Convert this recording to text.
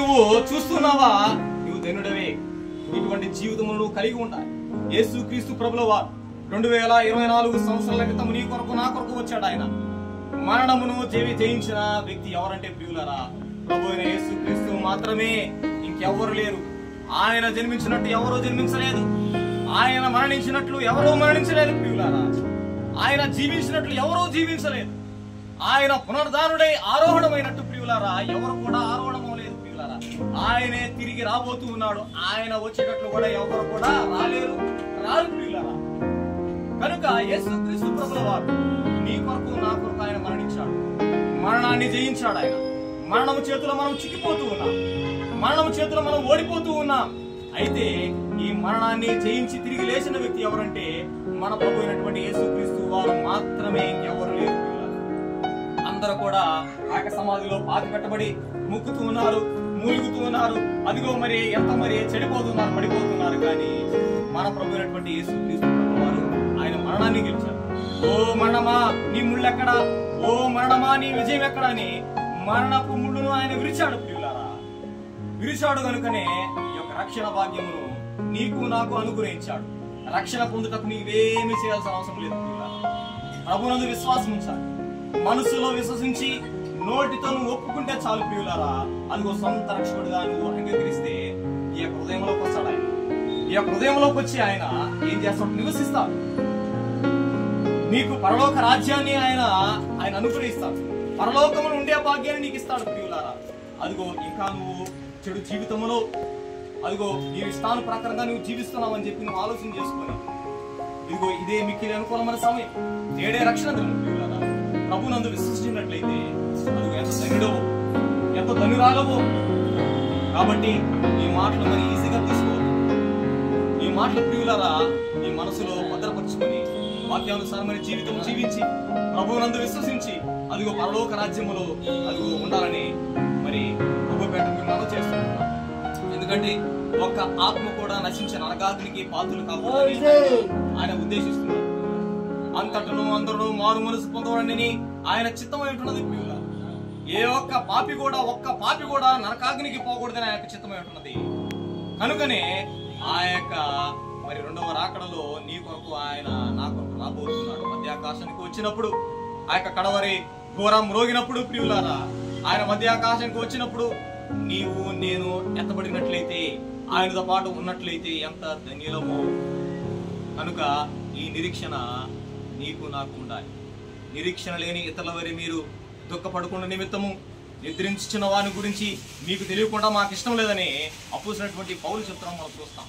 నువ్వు చూస్తున్నావా? నువ్వు ధన్యుడవే. ఇటువంటి జీవితము నువ్వు కలిగి ఉండాలి. యేసుక్రీస్తు ప్రభుల వారు 2024 సంవత్సరాల క్రితం నీ కొరకు నా కొరకు వచ్చాడు. ఆయన మరణమును జయించిన వ్యక్తి ఎవరంటే ప్రియులారా, ప్రభు అయిన యేసుక్రీస్తు మాత్రమే, ఇంకెవ్వరు లేరు. ఆయన జన్మించినట్టు ఎవరూ జన్మించలేదు. ఆయన మరణించినట్లు ఎవరూ మరణించలేదు ప్రియులారా. ఆయన జీవించినట్లు ఎవరూ జీవించలేదు. ఆయన పునరుద్ధానుడై ఆరోహణమైనట్టు ప్రియులారా ఎవరు కూడా ఆరోహణమవలేదు ప్రియులారా. ఆయనే తిరిగి రాబోతూ ఉన్నాడు. ఆయన వచ్చేటట్లు కూడా ఎవరు కూడా రారు ప్రియులారా. కనుక యేసుక్రీస్తు ప్రభుల వారు నీ కొరకు నా కొరకు ఆయన మరణించాడు. మరణాన్ని జయించాడు. ఆయన మరణము చేతిలో మనం చిక్కిపోతూ ఉన్నాం. మరణము చేతిలో మనం ఓడిపోతూ ఉన్నాం. అయితే ఈ మరణాన్ని జయించి తిరిగి లేచిన వ్యక్తి ఎవరంటే మన ప్రభు అయినటువంటి యేసుక్రీస్తు వారు మాత్రమే, ఇంకెవరు లేరు. అందరూ కూడా ఆక సమాధిలో పాతి పెట్టబడి ముక్కుతూ ఉన్నారు, మూలుగుతూ ఉన్నారు. అదిగో మరి ఎంత మరి చెడిపోతున్నారు, పడిపోతున్నారు. కానీ మన ప్రభు అయినటువంటి యేసుక్రీస్తు వారు ఆయన మరణాన్ని గెలిచారు. ఓ మరణమా నీ ముళ్ళెక్కడా, ఓ మరణమా నీ విజయం ఎక్కడా అని మరణపు ముళ్ళును ఆయన విరిచాడు ప్రియులారా. విరిచాడు కనుకనే ఈ యొక్క రక్షణ భాగ్యమును నీకు నాకు అనుగ్రహించాడు. రక్షణ పొందుటకు నీవేమీ చేయాల్సిన అవసరం లేదు ప్రియులారా. ప్రభునందు విశ్వాసం ఉంచాలి. మనసులో విశ్వసించి నోటితో నువ్వు ఒప్పుకుంటే చాలు ప్రియులారా. అదిగో సొంత రక్షకుడుగా నువ్వు అంగీకరిస్తే ఈ యొక్క హృదయంలోకి వస్తాడు. ఆయన ఈ యొక్క హృదయంలోకి వచ్చి ఆయన ఏం చేస్తాడు? నివసిస్తాడు. నీకు పరలోక రాజ్యాన్ని ఆయన అనుగ్రహిస్తాడు. పరలోకమును ఉండే భాగ్యాన్ని నీకు ఇస్తాడు ప్రియులారా. అదిగో ఇంకా నువ్వు చెడు జీవితంలో అదిగో నీ ఇష్టాను ప్రకారంగా నువ్వు జీవిస్తున్నావు అని చెప్పి నువ్వు ఆలోచన చేసుకొని ఇదిగో ఇదే మిక్కిలి అనుకూలమైన సమయం, నేడే రక్షణ దినం ప్రియులారా. ప్రభునందు విశ్వసించినట్లయితే అదిగో ఎంత ధన్యుడవో, ఎంత ధన్యురాలవో. కాబట్టి ఈ మాటలు మరి ఈజీగా తీసుకోవద్దు. ఈ మాటలు ప్రియులారా నీ మనసులో భద్రపరుచుకొని వాక్యానుసారమైన జీవితం జీవించి ప్రభువునందు విశ్వసించి అదిగో పరలోక రాజ్యములో అదిగో ఉండాలని మరి ప్రభుపేట మనం చేస్తున్నాం. ఎందుకంటే ఒక్క ఆత్మ కూడా నశించిన నరకాగ్నికి పాత్రలు కావాలని ఆయన ఉద్దేశిస్తున్నారు. అంతటను అందరూ మారు మనసు పొందవాలని ఆయన చిత్తమై ఉంటున్నది ప్రియులారా. ఒక్క పాపి కూడా నరకాగ్నికి పోకూడదని ఆయన చిత్తమై ఉంటున్నది. కనుకనే ఆ యొక్క మరి రెండవ రాకడలో నీ కొరకు ఆయన నా కొరకు రాబోతున్నాడు. మధ్య ఆకాశానికి వచ్చినప్పుడు ఆ యొక్క కడవరి ఘోరం మ్రోగినప్పుడు ప్రియులారా, ఆయన మధ్య ఆకాశానికి వచ్చినప్పుడు నీవు నేను ఎత్తబడినట్లయితే, ఆయనతో పాటు ఉన్నట్లయితే ఎంత ధన్యులమో. కనుక ఈ నిరీక్షణ నీకు నాకు ఉండాలి. నిరీక్షణ లేని ఇతరుల వరి మీరు దుఃఖపడకుండా నిమిత్తము నిద్రించిన వాని గురించి మీకు తెలియకుండా మాకు ఇష్టం లేదని అపోజినటువంటి పౌలు చెప్తున్నాం మనం చూస్తాం.